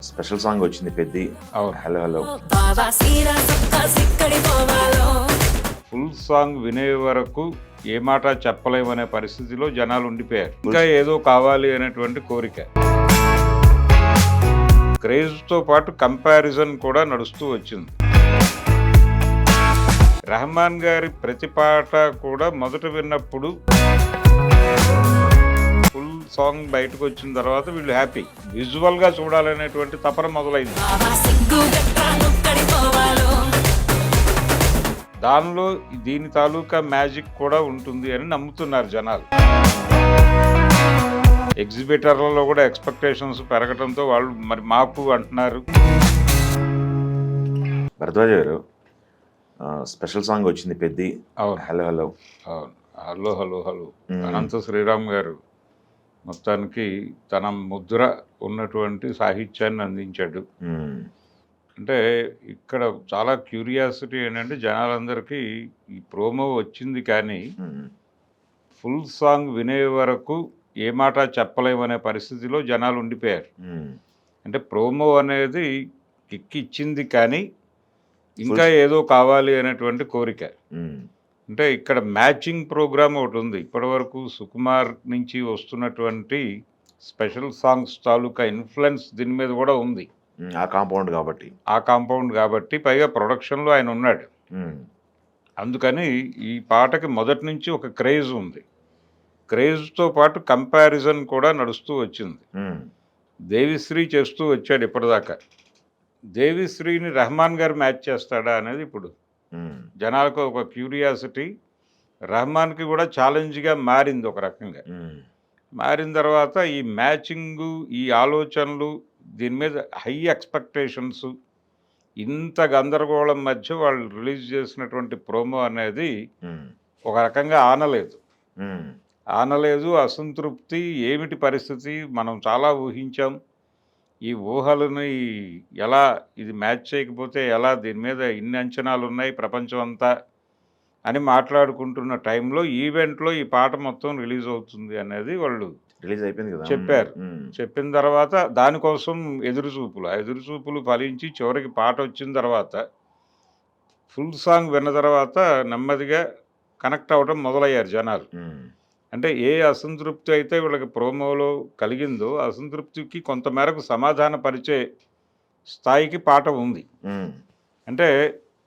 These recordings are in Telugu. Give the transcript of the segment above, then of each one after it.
స్పెషల్ సాంగ్ వచ్చింది పెద్ది. అవును. Hello hello. ఫుల్ సాంగ్ వినే వరకు ఏ మాట చెప్పలేమనే పరిస్థితిలో జనాలు ఉండిపోయారు. ఇంకా ఏదో కావాలి అనేటువంటి కోరిక. క్రేజ్తో పాటు కంపారిజన్ కూడా నడుస్తూ వచ్చింది. రెహమాన్ గారి ప్రతి పాట కూడా మొదట విన్నప్పుడు ఫుల్ సాంగ్ బయటకు వచ్చిన తర్వాత వీళ్ళు హ్యాపీ. విజువల్గా చూడాలనేటువంటి తపన మొదలైంది. దానిలో దీని తాలూకా మ్యాజిక్ కూడా ఉంటుంది అని నమ్ముతున్నారు జనాలు. ఎగ్జిబిటర్లలో కూడా ఎక్స్పెక్టేషన్స్ పెరగడంతో వాళ్ళు మరి మాకు అంటున్నారు. భరద్వాజ్ గారు స్పెషల్ సాంగ్ వచ్చింది పెద్ది. అవును. Hello hello. అవును. Hello hello hello. Anantha Sriram garu మొత్తానికి తన ముద్ర ఉన్నటువంటి సాహిత్యాన్ని అందించాడు. అంటే ఇక్కడ చాలా క్యూరియాసిటీ ఏంటంటే జనాలందరికీ ఈ ప్రోమో వచ్చింది కానీ ఫుల్ సాంగ్ వినే వరకు ఏ మాట చెప్పలేమనే పరిస్థితిలో జనాలు ఉండిపోయారు. అంటే ప్రోమో అనేది కిక్ ఇచ్చింది కానీ ఇంకా ఏదో కావాలి అనేటువంటి కోరిక. అంటే ఇక్కడ మ్యాచింగ్ ప్రోగ్రామ్ ఒకటి ఉంది. ఇప్పటివరకు సుకుమార్ నుంచి వస్తున్నటువంటి స్పెషల్ సాంగ్స్ తాలూకా ఇన్ఫ్లుయెన్స్ దీని మీద కూడా ఉంది. ఆ కాంపౌండ్ కాబట్టి పైగా ప్రొడక్షన్లో ఆయన ఉన్నాడు. అందుకని ఈ పాటకి మొదటి నుంచి ఒక క్రేజ్ ఉంది. క్రేజ్తో పాటు కంపారిజన్ కూడా నడుస్తూ వచ్చింది. దేవిశ్రీ చేస్తూ వచ్చాడు ఇప్పటిదాకా. దేవిశ్రీని రెహమాన్ గారు మ్యాచ్ చేస్తాడా అనేది ఇప్పుడు జనాలకు ఒక క్యూరియాసిటీ. రెహమాన్కి కూడా ఛాలెంజ్గా మారింది ఒక రకంగా. మారిన తర్వాత ఈ మ్యాచింగు, ఈ ఆలోచనలు, దీని మీద హై ఎక్స్పెక్టేషన్స్, ఇంత గందరగోళం మధ్య వాళ్ళు రిలీజ్ చేసినటువంటి ప్రోమో అనేది ఒక రకంగా ఆనలేదు. అసంతృప్తి. ఏమిటి పరిస్థితి, మనం చాలా ఊహించాం, ఈ ఊహలని ఎలా ఇది మ్యాచ్ చేయకపోతే ఎలా, దీని మీద ఇన్ని అంచనాలు ఉన్నాయి ప్రపంచం అంతా అని మాట్లాడుకుంటున్న టైంలో ఈవెంట్లో ఈ పాట మొత్తం రిలీజ్ అవుతుంది అనేది వాళ్ళు రిలీజ్ అయిపోయింది కదా చెప్పారు. చెప్పిన తర్వాత దానికోసం ఎదురుచూపులు ఫలించి చివరికి పాట వచ్చిన తర్వాత ఫుల్ సాంగ్ విన్న తర్వాత నెమ్మదిగా కనెక్ట్ అవ్వడం మొదలయ్యారు జనాలు. అంటే ఏ అసంతృప్తి అయితే వీళ్ళకి ప్రోమోలో కలిగిందో అసంతృప్తికి కొంతమేరకు సమాధాన పరిచే స్థాయికి పాట ఉంది. అంటే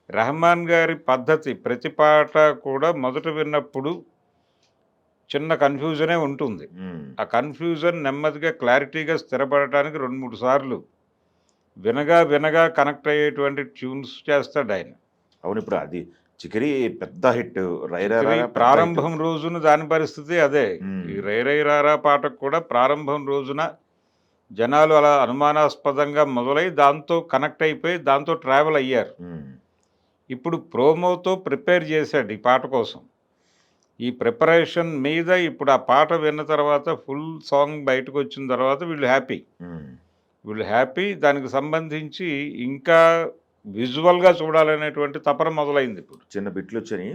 రెహమాన్ గారి పద్ధతి, ప్రతి పాట కూడా మొదట విన్నప్పుడు చిన్న కన్ఫ్యూజనే ఉంటుంది. ఆ కన్ఫ్యూజన్ నెమ్మదిగా క్లారిటీగా స్థిరపడటానికి 2-3 సార్లు వినగా కనెక్ట్ అయ్యేటువంటి ట్యూన్స్ చేస్తాడు ఆయన. అవును. ఇప్పుడు అది చికిరి పెద్ద హిట్. ప్రారంభం రోజున దాని పరిస్థితి అదే. ఈ రై రారా పాటకు కూడా ప్రారంభం రోజున జనాలు అలా అనుమానాస్పదంగా మొదలై దాంతో కనెక్ట్ అయిపోయి దాంతో ట్రావెల్ అయ్యారు. ఇప్పుడు ప్రోమోతో ప్రిపేర్ చేశాడు ఈ పాట కోసం. ఈ ప్రిపరేషన్ మీద ఇప్పుడు ఆ పాట విన్న తర్వాత ఫుల్ సాంగ్ బయటకు వచ్చిన తర్వాత వీళ్ళు హ్యాపీ. దానికి సంబంధించి ఇంకా విజువల్గా చూడాలనేటువంటి తపన మొదలైంది. ఇప్పుడు చిన్న బిట్లు వచ్చాయి.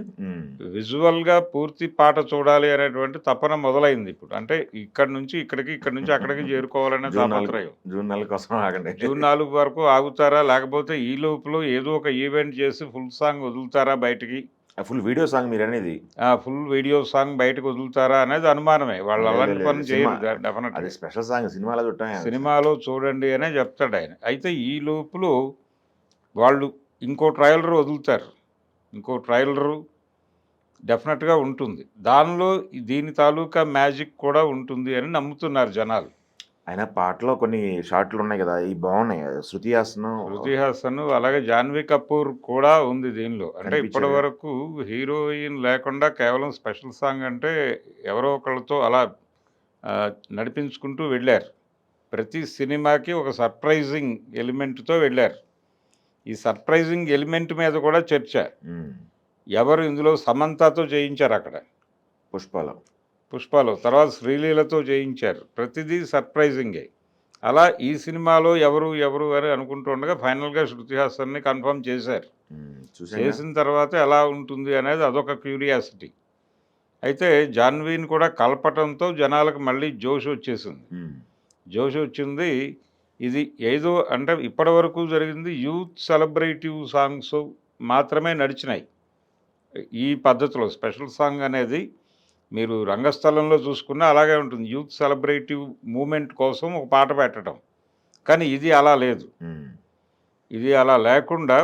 విజువల్గా పూర్తి పాట చూడాలి అనేటువంటి తపన మొదలైంది ఇప్పుడు. అంటే ఇక్కడ నుంచి అక్కడికి చేరుకోవాలనే తాపత్రయం. జూన్ 4 కోసం ఆగండి. జూన్ 4 వరకు ఆగుతారా, లేకపోతే ఈ లోపల ఏదో ఒక ఈవెంట్ చేసి ఫుల్ సాంగ్ వదులుతారా బయటికి? ఫుల్ వీడియో సాంగ్ మీరు అనేది ఫుల్ వీడియో సాంగ్ బయటకు వదులుతారా అనేది అనుమానమే. వాళ్ళు అలాంటి పని చేయరు డెఫినెట్. స్పెషల్ సాంగ్ సినిమాలో చూడండి అనే చెప్తాడు ఆయన. అయితే ఈ లోపల వాళ్ళు ఇంకో ట్రైలర్ వదులుతారు. ఇంకో ట్రైలరు డెఫినెట్గా ఉంటుంది. దానిలో దీని తాలూకా మ్యాజిక్ కూడా ఉంటుంది అని నమ్ముతున్నారు జనాలు. ఆయన పాటలో కొన్ని షాట్లు ఉన్నాయి కదా, ఇవి బాగున్నాయి. శృతి హాసన్ అలాగే జాన్వీ కపూర్ కూడా ఉంది దీనిలో. అంటే ఇప్పటి వరకు హీరోయిన్ లేకుండా కేవలం స్పెషల్ సాంగ్ అంటే ఎవరో ఒకళ్ళతో అలా నడిపించుకుంటూ వెళ్ళారు. ప్రతి సినిమాకి ఒక సర్ప్రైజింగ్ ఎలిమెంట్తో వెళ్ళారు. ఈ సర్ప్రైజింగ్ ఎలిమెంట్ మీద కూడా చర్చ. ఎవరు ఇందులో సమంతతో చేయించారు, అక్కడ పుష్పలో తర్వాత శ్రీలీలతో చేయించారు. ప్రతిదీ సర్ప్రైజింగే. అలా ఈ సినిమాలో ఎవరు అని అనుకుంటుండగా ఫైనల్గా శృతి హాసన్ని కన్ఫర్మ్ చేశారు. చేసిన తర్వాత ఎలా ఉంటుంది అనేది అదొక క్యూరియాసిటీ. అయితే జాన్వీని కూడా కలపటంతో జనాలకు మళ్ళీ జోష్ వచ్చింది. ఇది ఏదో అంటే ఇప్పటివరకు జరిగింది యూత్ సెలబ్రేటివ్ సాంగ్స్ మాత్రమే నడిచినాయి. ఈ పద్ధతిలో స్పెషల్ సాంగ్ అనేది మీరు రంగస్థలంలో చూసుకున్నా అలాగే ఉంటుంది. యూత్ సెలబ్రేటివ్ మూవ్‌మెంట్ కోసం ఒక పాట పెట్టడం. కానీ ఇది అలా లేదు. హ్మ్. ఇది అలా లేకుండా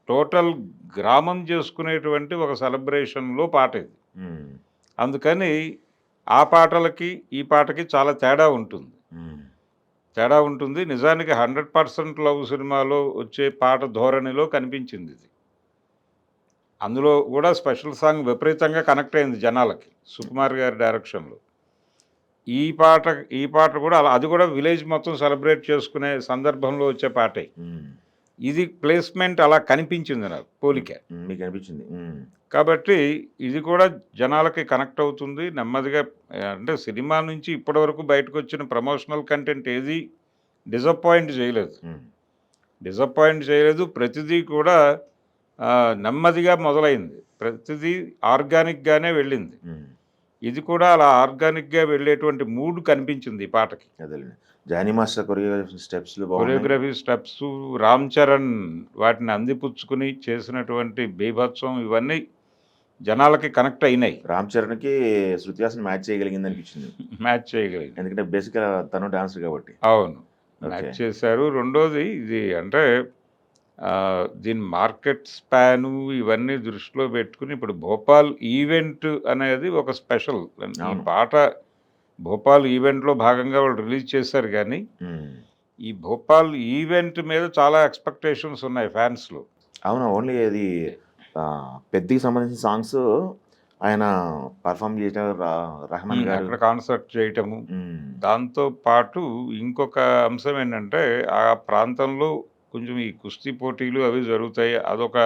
టోటల్ గ్రామం చేసుకునేటువంటి ఒక సెలబ్రేషన్‌లో పాట ఇది. హ్మ్. అందుకని ఆ పాటలకి, ఈ పాటకి చాలా తేడా ఉంటుంది. హ్మ్. తేడా ఉంటుంది. నిజానికి 100% లవ్ సినిమాలో వచ్చే పాట ధోరణిలో కనిపించిందిది. అందులో గూడా స్పెషల్ సాంగ్ విపరీతంగా కనెక్ట్ అయింది జనాలకి. సుకుమార్ గారి డైరెక్షన్‌లో. ఈ పాట కూడా అలా అది కూడా విలేజ్ మొత్తం సెలబ్రేట్ చేసుకునే సందర్భంలో వచ్చే పాటే. హ్మ్. ఇది ప్లేస్‌మెంట్ అలా కనిపించింది నాకు పోలిక. హ్మ్. మీకనిపించింది. హ్మ్. కాబట్టి ఇది కూడా జనాలకి కనెక్ట్ అవుతుంది. నెమ్మదిగా అంటే సినిమా నుంచి ఇప్పటివరకు బయటకొచ్చిన ప్రమోషనల్ కంటెంట్ ఏది డిసప్పాయింట్ చేయలేదు. హ్మ్. డిసప్పాయింట్ చేయలేదు. ప్రతిదీ కూడా నెమ్మదిగా మొదలైంది. ప్రతిదీ ఆర్గానిక్‌గానే వెళ్ళింది. హ్మ్. ఇది కూడా అలా ఆర్గానిక్‌గా వెళ్ళేటువంటి మూడ్ కనిపించింది ఈ పాటకి. అదేలెండి. 'జానీ మాస్టర్' కొరియోగ్రఫీ స్టెప్స్‌లు బాగున్నాయి. కొరియోగ్రఫీ స్టెప్సు, రామ్ చరణ్ వాటిని అందిపుచ్చుకుని చేసినటువంటి బీభత్సం ఇవన్నీ జనాలకి కనెక్ట్ అయినాయి. 'రామ్ చరణ్‌కి' 'శృతి హాసన్' మ్యాచ్ చేయగలిగిందనిపించింది. మ్యాచ్ చేయగలిగింది. ఎందుకంటే బేసిక్‌గా తను డాన్సర్ కాబట్టి. అవును. ఓకే. మ్యాచ్ చేశారు. రెండోది ఇది అంటే దీని మార్కెట్ స్పాను ఇవన్నీ దృష్టిలో పెట్టుకుని ఇప్పుడు 'భోపాల్' ఈవెంట్ అనేది ఒక స్పెషల్. ఈ అవును. పాట 'భోపాల్' ఈవెంట్‌లో భాగంగా వాళ్ళు రిలీజ్ చేశారు గానీ, హ్మ్. ఈ 'భోపాల్' ఈవెంట్ మీద చాలా ఎక్స్‌పెక్టేషన్స్ ఉన్నాయి ఫ్యాన్స్‌లో. అవును. ఓన్లీ అది 'పెద్దికి' సంబంధించిన సాంగ్స్ ఆయన పెర్ఫార్మ్ చేయటం రెహమాన్ గారు. అక్కడ కాన్సర్ట్ చేయటము. హ్మ్. దాంతో పాటు ఇంకొక అంశం ఏంటంటే, ఆ ప్రాంతంలో కొంచెం ఈ కుస్తీ పోటీలు అవి జరుగుతాయి. అదొక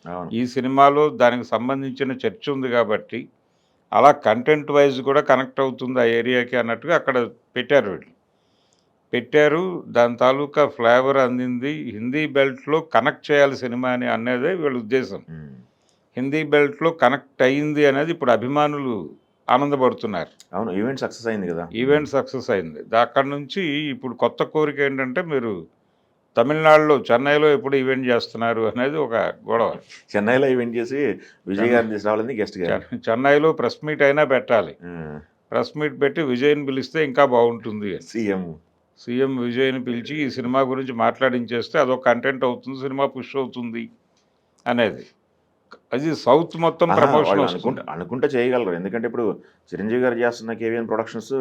అవును. ఈ సినిమాలో దానికి సంబంధించిన చర్చ ఉంది కాబట్టి, అలా కంటెంట్ వైజ్ కూడా కనెక్ట్ అవుతుంది ఆ ఏరియాకి అన్నట్టుగా అక్కడ పెట్టారు వీళ్ళు. పెట్టారు. దాని తాలూకా ఫ్లేవర్ అందింది. హిందీ బెల్ట్‌లో కనెక్ట్ చేయాలి సినిమాని అనేదే వీళ్ళ ఉద్దేశం. హ్మ్. హిందీ బెల్ట్‌లో కనెక్ట్ అయింది అనేది ఇప్పుడు అభిమానులు ఆనందపడుతున్నారు. అవును. ఈవెంట్ సక్సెస్ అయింది గదా! ఈవెంట్ సక్సెస్ అయింది. అక్కడి నుంచి ఇప్పుడు కొత్త కోరిక ఏంటంటే మీరు తమిళనాడులో, చెన్నైలో ఎప్పుడు ఈవెంట్ చేస్తున్నారు అనేది ఒక గొడవ. చెన్నైలో ఈవెంట్ చేసి విజయ్ గారిని తీసుకురావాలని గెస్ట్‌గా. చెన్నైలో ప్రెస్ మీట్ అయినా పెట్టాలి. హ్మ్. ప్రెస్ మీట్ పెట్టి విజయ్‌ని పిలిస్తే ఇంకా బావుంటుంది అని. సీఎం. సీఎం విజయ్‌ని పిలిచి ఈ సినిమా గురించి మాట్లాడించేస్తే అదొక కంటెంట్ అవుతుంది. సినిమా పుష్ అవుతుంది అనేది. అది సౌత్ మొత్తం ప్రమోషన్ వాళ్ళు వస్తుంది. అనుకుంటే చేయగలరు. ఎందుకంటే ఇప్పుడు చిరంజీవి గారు చేస్తున్న కేవీఎన్ ప్రొడక్షన్స్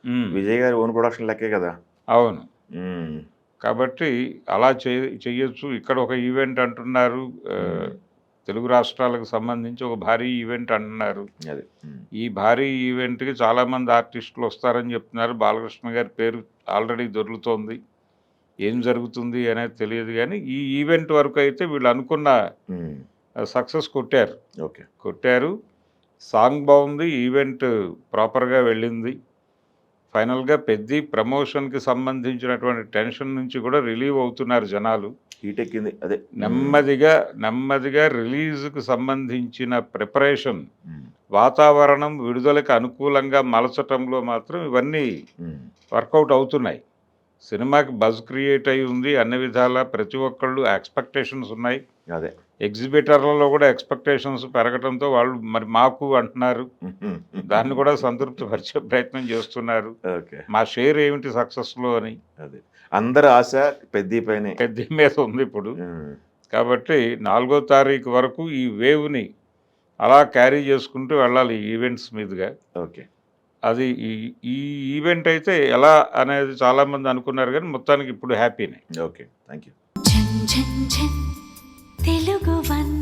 హ్మ్. విజయ్ గారి ఓన్ ప్రొడక్షన్ లెక్కే గదా! అవును. హ్మ్. కాబట్టి అలా చెయ్యొచ్చు. ఇక్కడ ఒక ఈవెంట్ అంటున్నారు. హ్మ్. తెలుగు రాష్ట్రాలకు సంబంధించి ఒక భారీ ఈవెంట్ అంటున్నారు. అది. హ్మ్. ఈ భారీ ఈవెంట్‌కి చాలామంది ఆర్టిస్టులు వస్తారని చెప్తున్నారు. బాలకృష్ణ గారి పేరు ఆల్రెడీ దొర్లుతోంది. ఏం జరుగుతుంది అనేది తెలియదు గానీ, ఈ ఈవెంట్ వరకు అయితే వీళ్ళు అనుకున్న హ్మ్. సక్సెస్ కొట్టారు. ఓకే. కొట్టారు. సాంగ్ బావుంది. ఈవెంట్ ప్రాపర్‌గా వెళ్ళింది. ఫైనల్‌గా 'పెద్ది' ప్రమోషన్‌కి సంబంధించినటువంటి టెన్షన్ నుంచి కూడా రిలీవ్ అవుతున్నారు జనాలు. హీట్ ఎక్కింది. అదే. నెమ్మదిగా రిలీజ్‌కి సంబంధించిన ప్రిపరేషన్, హ్మ్. వాతావరణం విడుదలకి అనుకూలంగా మలచటంలో మాత్రం ఇవన్నీ హ్మ్. వర్కౌట్ అవుతున్నాయి. సినిమాకి బజ్ క్రియేట్ అయ్యి ఉంది. అన్ని విధాలా ప్రతి ఒక్కళ్ళు ఎక్స్‌పెక్టేషన్స్ ఉన్నాయి. అదే. ఎగ్జిబిటర్లలో కూడా ఎక్స్‌పెక్టేషన్స్ పెరగటంతో వాళ్ళు మరి మాకు అంటున్నారు. దాన్ని కూడా సంతృప్తి పరిచే ప్రయత్నం చేస్తున్నారు. ఓకే. మా షేర్ ఏమిటి సక్సెస్‌లో అని. అదే. అందరి ఆశ పెద్ది పైనే. పెద్ది మీద ఉంది ఇప్పుడు. హ్మ్. కాబట్టి 4 తారీఖు వరకు ఈ వేవ్‌ని అలా క్యారీ చేసుకుంటూ వెళ్ళాలి ఈ ఈవెంట్స్ మీదుగా. ఓకే. అది ఈ ఈ ఈవెంట్ అయితే ఎలా అనేది చాలామంది అనుకున్నారు గానీ మొత్తానికి ఇప్పుడు హ్యాపీనే. ఓకే. Thank you. ఝన్ ఝన్ ఝన్ తెలుగు వన్